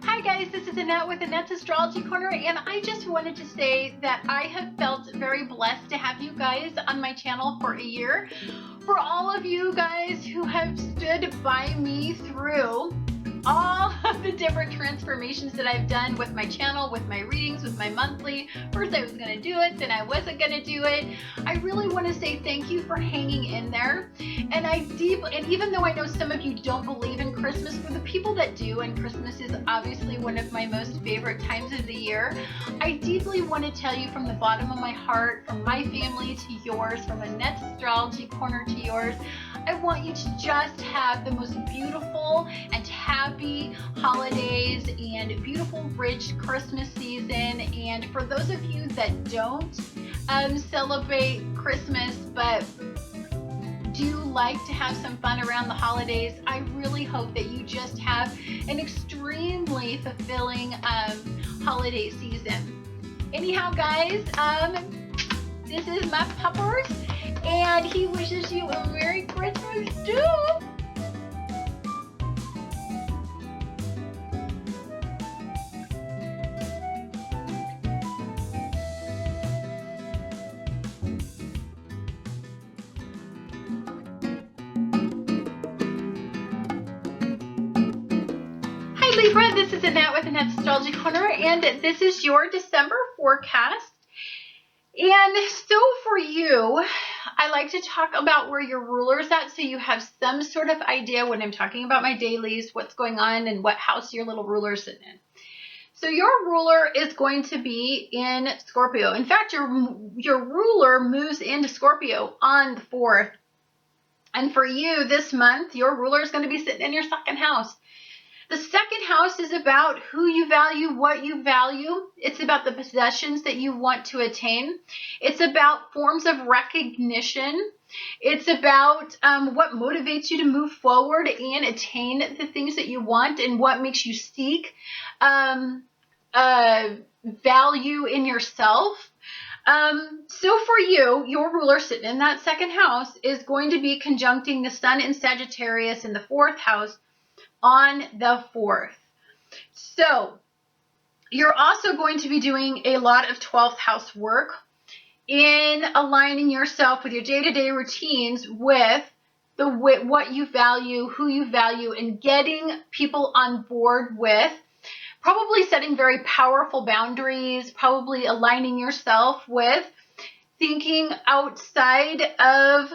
Hi guys, this is Annette with Annette's Astrology Corner, and I just wanted to say that I have felt very blessed to have you guys on my channel for a year. For all of you guys who have stood by me through all of the different transformations that I've done with my channel, with my readings, with my monthly. First I was going to do it, then I wasn't going to do it. I really want to say thank you for hanging in there. And even though I know some of you don't believe in Christmas, for the people that do, and Christmas is obviously one of my most favorite times of the year, I deeply want to tell you from the bottom of my heart, from my family to yours, from Annette's Astrology Corner to yours, I want you to just have the most beautiful and happy holidays and beautiful, rich Christmas season. And for those of you that don't celebrate Christmas but do like to have some fun around the holidays, I really hope that you just have an extremely fulfilling holiday season. Anyhow, guys, this is my puppers, and he wishes you a Merry Christmas too. Hi Libra, this is Annette with Annette's Astrology Corner, and this is your December forecast. And so for you, I like to talk about where your ruler's at, so you have some sort of idea when I'm talking about my dailies, what's going on and what house your little ruler's sitting in. So your ruler is going to be in Scorpio. In fact, your ruler moves into Scorpio on the 4th. And for you this month, your ruler is going to be sitting in your second house. The second house is about who you value, what you value. It's about the possessions that you want to attain. It's about forms of recognition. It's about what motivates you to move forward and attain the things that you want, and what makes you seek value in yourself. So for you, your ruler sitting in that second house is going to be conjuncting the sun in Sagittarius in the 4th house on the 4th. So you're also going to be doing a lot of 12th house work in aligning yourself with your day-to-day routines with what you value, who you value, and getting people on board with, probably setting very powerful boundaries, probably aligning yourself with thinking outside of.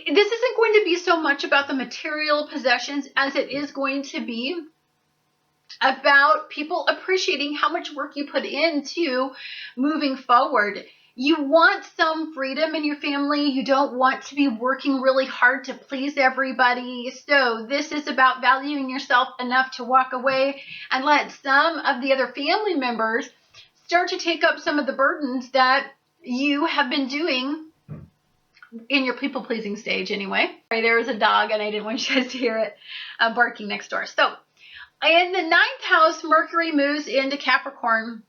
This isn't going to be so much about the material possessions as it is going to be about people appreciating how much work you put into moving forward. You want some freedom in your family. You don't want to be working really hard to please everybody. So this is about valuing yourself enough to walk away and let some of the other family members start to take up some of the burdens that you have been doing in your people-pleasing stage anyway. There was a dog, and I didn't want you guys to hear it barking next door. So in the 9th house, Mercury moves into Capricorn.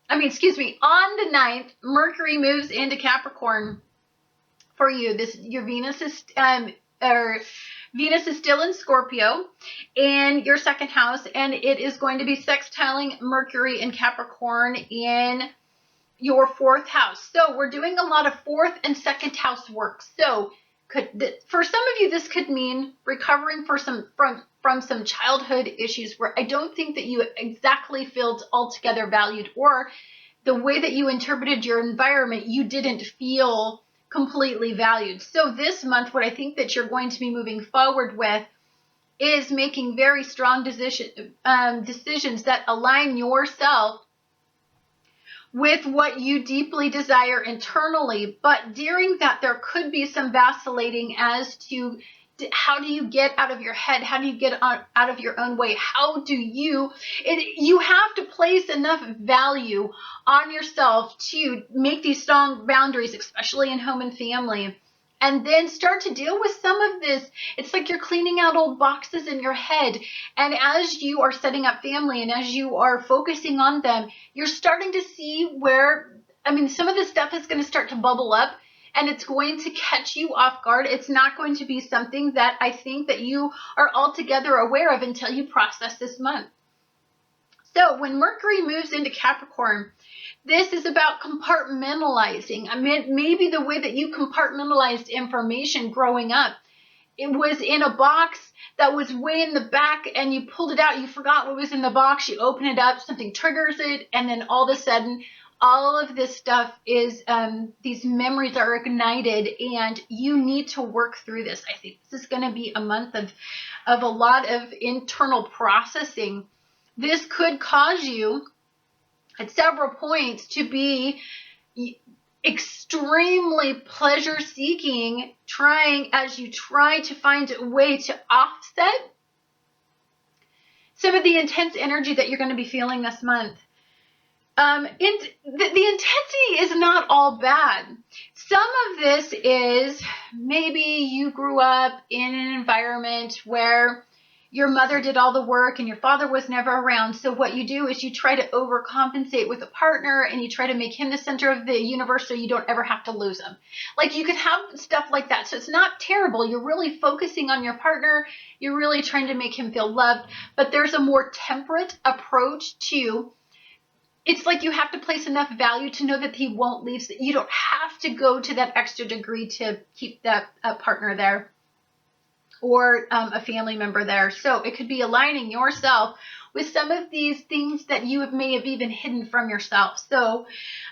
On the 9th, Mercury moves into Capricorn for you. Your Venus is still in Scorpio in your 2nd house, and it is going to be sextiling Mercury in Capricorn in your 4th house. So we're doing a lot of 4th and 2nd house work. So for some of you, this could mean recovering from some childhood issues where I don't think that you exactly felt altogether valued, or the way that you interpreted your environment, you didn't feel completely valued. So this month, what I think that you're going to be moving forward with is making very strong decisions that align yourself with what you deeply desire internally. But during that, there could be some vacillating as to how do you get out of your head? How do you get out of your own way? How do you have to place enough value on yourself to make these strong boundaries, especially in home and family, and then start to deal with some of this. It's like you're cleaning out old boxes in your head. And as you are setting up family and as you are focusing on them, you're starting to see where, some of this stuff is going to start to bubble up, and it's going to catch you off guard. It's not going to be something that I think that you are altogether aware of until you process this month. So when Mercury moves into Capricorn, this is about compartmentalizing. I mean, maybe the way that you compartmentalized information growing up, it was in a box that was way in the back, and you pulled it out, you forgot what was in the box, you open it up, something triggers it, and then all of a sudden, all of this stuff is, these memories are ignited, and you need to work through this. I think this is going to be a month of a lot of internal processing. This could cause you at several points to be extremely pleasure seeking, as you try to find a way to offset some of the intense energy that you're going to be feeling this month. The intensity is not all bad. Some of this is maybe you grew up in an environment where your mother did all the work and your father was never around. So what you do is you try to overcompensate with a partner, and you try to make him the center of the universe so you don't ever have to lose him. Like, you could have stuff like that. So it's not terrible. You're really focusing on your partner. You're really trying to make him feel loved. But there's a more temperate approach to, it's like you have to place enough value to know that he won't leave. So you don't have to go to that extra degree to keep that partner there, or a family member there. So it could be aligning yourself with some of these things that you may have even hidden from yourself. So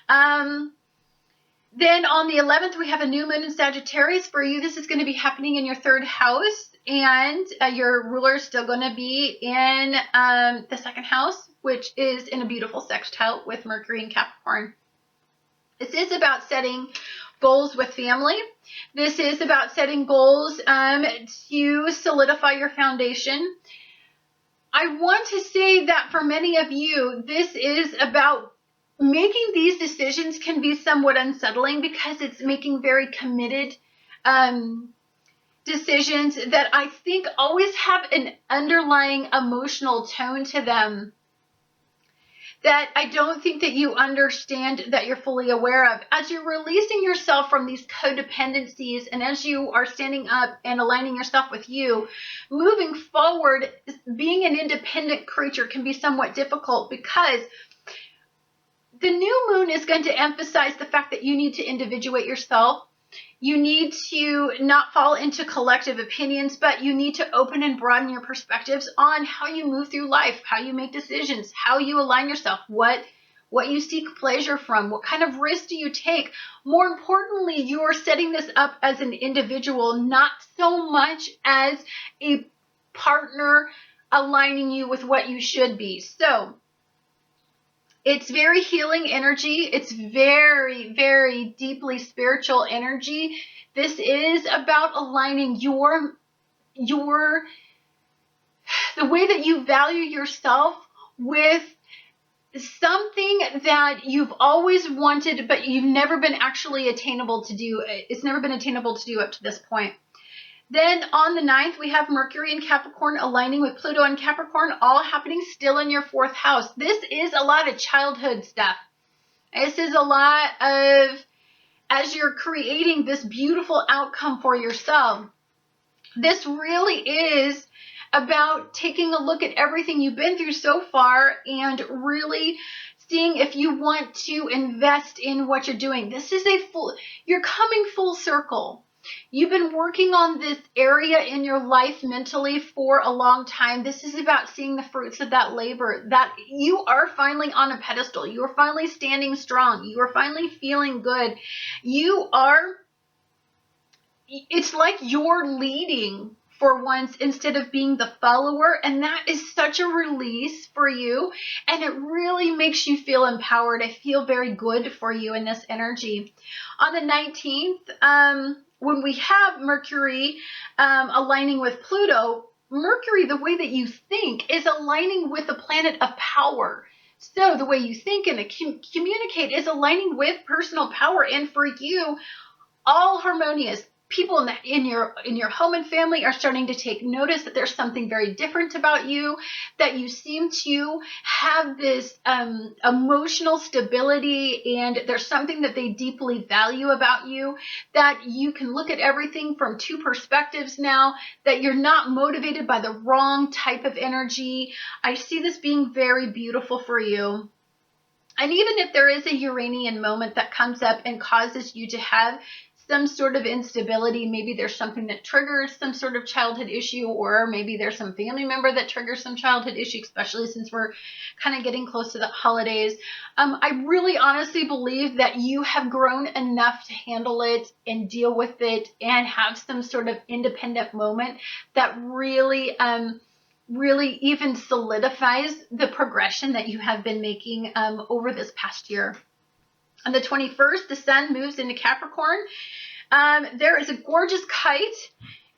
then on the 11th, we have a new moon in Sagittarius. For you, this is going to be happening in your 3rd house, and your ruler is still going to be in the 2nd house, which is in a beautiful sextile with Mercury and Capricorn. This is about setting goals with family. This is about setting goals to solidify your foundation. I want to say that for many of you, this is about making these decisions can be somewhat unsettling, because it's making very committed decisions that I think always have an underlying emotional tone to them that I don't think that you understand, that you're fully aware of. As you're releasing yourself from these codependencies, and as you are standing up and aligning yourself with you, moving forward, being an independent creature can be somewhat difficult, because the new moon is going to emphasize the fact that you need to individuate yourself. You need to not fall into collective opinions, but you need to open and broaden your perspectives on how you move through life, how you make decisions, how you align yourself, what you seek pleasure from, what kind of risks do you take. More importantly, you are setting this up as an individual, not so much as a partner aligning you with what you should be. So it's very healing energy. It's very, very deeply spiritual energy. This is about aligning the way that you value yourself with something that you've always wanted, but you've never been actually attainable to do. It's never been attainable to do up to this point. Then on the 9th, we have Mercury in Capricorn aligning with Pluto in Capricorn, all happening still in your 4th house. This is a lot of childhood stuff. This is a lot of, as you're creating this beautiful outcome for yourself, this really is about taking a look at everything you've been through so far and really seeing if you want to invest in what you're doing. This is you're coming full circle. You've been working on this area in your life mentally for a long time. This is about seeing the fruits of that labor, that you are finally on a pedestal. You are finally standing strong. You are finally feeling good. It's like you're leading for once instead of being the follower. And that is such a release for you. And it really makes you feel empowered. I feel very good for you in this energy. On the 19th, when we have Mercury aligning with Pluto, Mercury, the way that you think, is aligning with the planet of power. So the way you think and communicate is aligning with personal power. And for you, all harmonious, people in your home and family are starting to take notice that there's something very different about you, that you seem to have this emotional stability, and there's something that they deeply value about you, that you can look at everything from two perspectives now, that you're not motivated by the wrong type of energy. I see this being very beautiful for you. And even if there is a Uranian moment that comes up and causes you to have some sort of instability, maybe there's something that triggers some sort of childhood issue, or maybe there's some family member that triggers some childhood issue, especially since we're kind of getting close to the holidays. I really honestly believe that you have grown enough to handle it and deal with it and have some sort of independent moment that really even solidifies the progression that you have been making over this past year. On the 21st, the sun moves into Capricorn. There is a gorgeous kite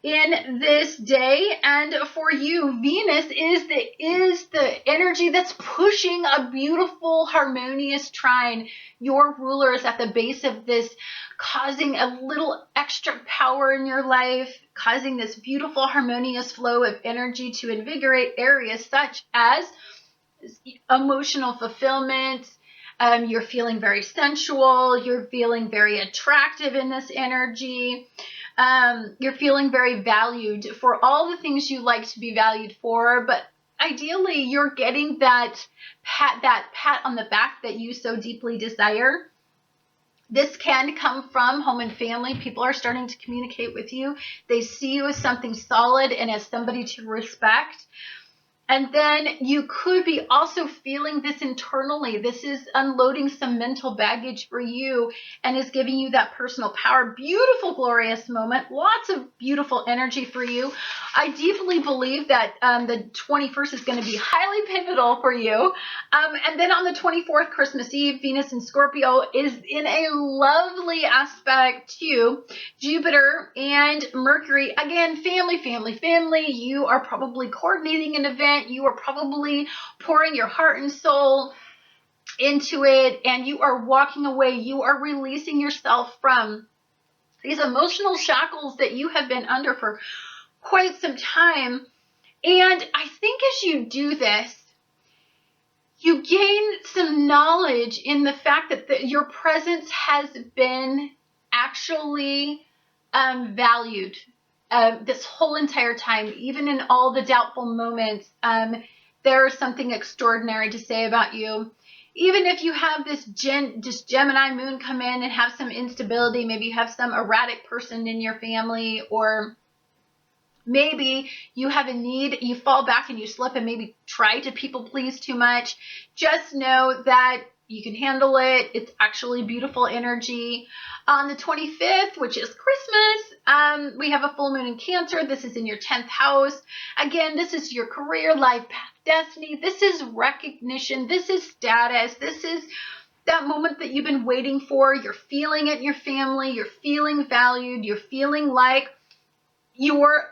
in this day, and for you, Venus is the energy that's pushing a beautiful, harmonious trine. Your ruler is at the base of this, causing a little extra power in your life, causing this beautiful, harmonious flow of energy to invigorate areas such as emotional fulfillment. You're feeling very sensual. You're feeling very attractive in this energy. You're feeling very valued for all the things you like to be valued for, but ideally you're getting that pat on the back that you so deeply desire. This can come from home and family. People are starting to communicate with you. They see you as something solid and as somebody to respect. And then you could be also feeling this internally. This is unloading some mental baggage for you and is giving you that personal power. Beautiful, glorious moment. Lots of beautiful energy for you. I deeply believe that the 21st is going to be highly pivotal for you. And then on the 24th, Christmas Eve, Venus in Scorpio is in a lovely aspect to Jupiter and Mercury. Again, family. You are probably coordinating an event. You are probably pouring your heart and soul into it, and you are walking away. You are releasing yourself from these emotional shackles that you have been under for quite some time. And I think as you do this, you gain some knowledge in the fact that your presence has been actually valued. This whole entire time, even in all the doubtful moments, there is something extraordinary to say about you. Even if you have this Gemini moon come in and have some instability, maybe you have some erratic person in your family, or maybe you have a need, you fall back and you slip and maybe try to people please too much, just know that you can handle it. It's actually beautiful energy. On the 25th, which is Christmas, we have a full moon in Cancer. This is in your 10th house. Again, this is your career, life path, destiny. This is recognition. This is status. This is that moment that you've been waiting for. You're feeling it in your family. You're feeling valued. You're feeling like your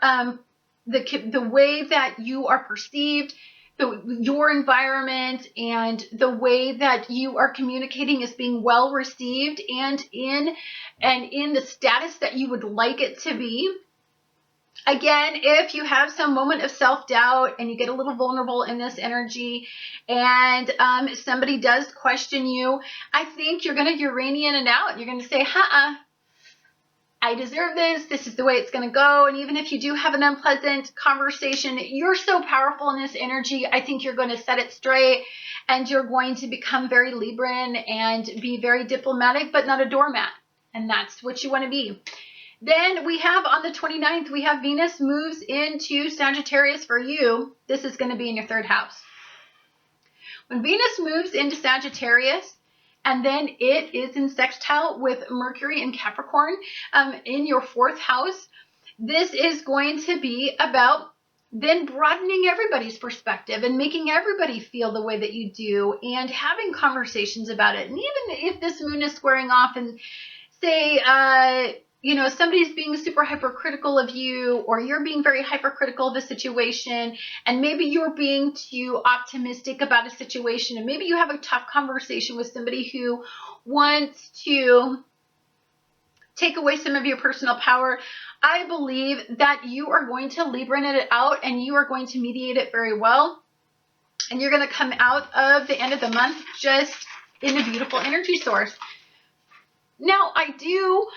the way that you are perceived, your environment, and the way that you are communicating is being well received and in the status that you would like it to be. Again, if you have some moment of self-doubt and you get a little vulnerable in this energy, and somebody does question you, I think you're going to Uranian it out. You're going to say, I deserve this. This is the way it's going to go. And even if you do have an unpleasant conversation, you're so powerful in this energy. I think you're going to set it straight, and you're going to become very Libran and be very diplomatic, but not a doormat. And that's what you want to be. Then we have on the 29th, we have Venus moves into Sagittarius for you. This is going to be in your 3rd house. When Venus moves into Sagittarius, and then it is in sextile with Mercury and Capricorn in your 4th house, this is going to be about then broadening everybody's perspective and making everybody feel the way that you do and having conversations about it. And even if this moon is squaring off and say, somebody's being super hypercritical of you, or you're being very hypercritical of a situation, and maybe you're being too optimistic about a situation, and maybe you have a tough conversation with somebody who wants to take away some of your personal power. I believe that you are going to Libra it out, and you are going to mediate it very well. And you're going to come out of the end of the month just in a beautiful energy source. Now, I do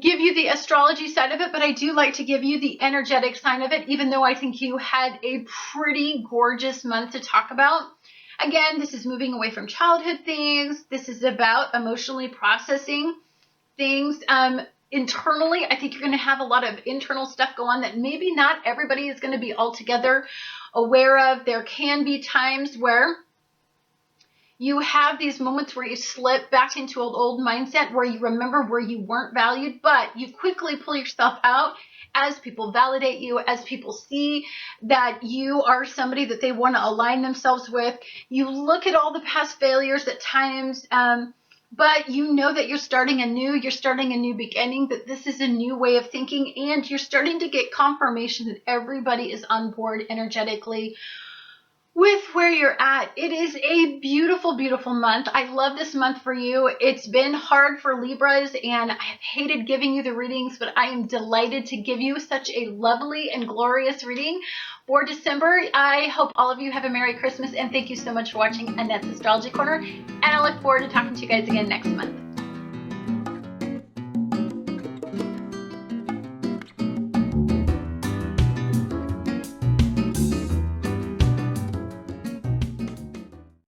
give you the astrology side of it, but I do like to give you the energetic side of it, even though I think you had a pretty gorgeous month to talk about. Again, this is moving away from childhood things. This is about emotionally processing things. Internally, I think you're going to have a lot of internal stuff go on that maybe not everybody is going to be altogether aware of. There can be times where you have these moments where you slip back into an old mindset where you remember where you weren't valued, but you quickly pull yourself out as people validate you, as people see that you are somebody that they want to align themselves with. You look at all the past failures at times, but you know that you're starting a new beginning, that this is a new way of thinking, and you're starting to get confirmation that everybody is on board energetically with where you're at. It is a beautiful, beautiful month. I love this month for you. It's been hard for Libras, and I've hated giving you the readings, but I am delighted to give you such a lovely and glorious reading for December. I hope all of you have a Merry Christmas, and thank you so much for watching Annette's Astrology Corner, and I look forward to talking to you guys again next month.